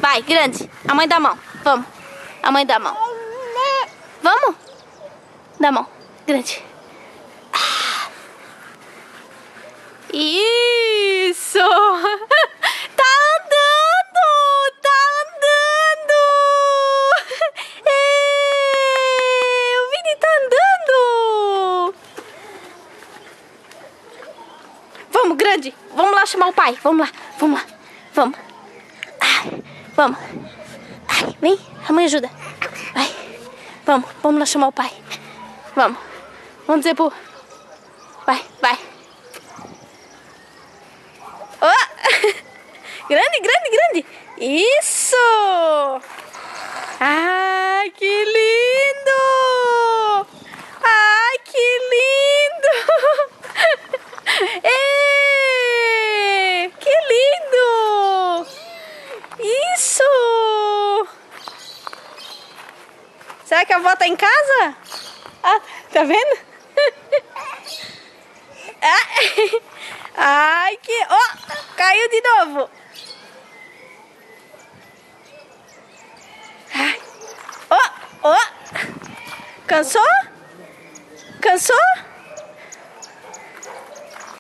Vai, grande. A mãe dá a mão. Vamos. A mãe dá a mão. Vamos? Dá a mão. Grande. Isso! Tá andando! Tá andando! Ei, o Vini tá andando! Vamos, grande! Vamos lá chamar o pai. Vamos lá, vamos lá. Vamos. Ai, vamos. Ai, vem, a mãe ajuda. Vai. Vamos lá chamar o pai. Vamos. Vamos dizer pro... Vai, vai. Oh! Grande, grande, grande. Isso! Ai, que lindo! Ai, que lindo! Ei, que lindo! Isso! Será que a avó tá em casa? Ah, tá vendo? Ai, que... Oh, caiu de novo. Ai. Oh, oh. Cansou? Cansou?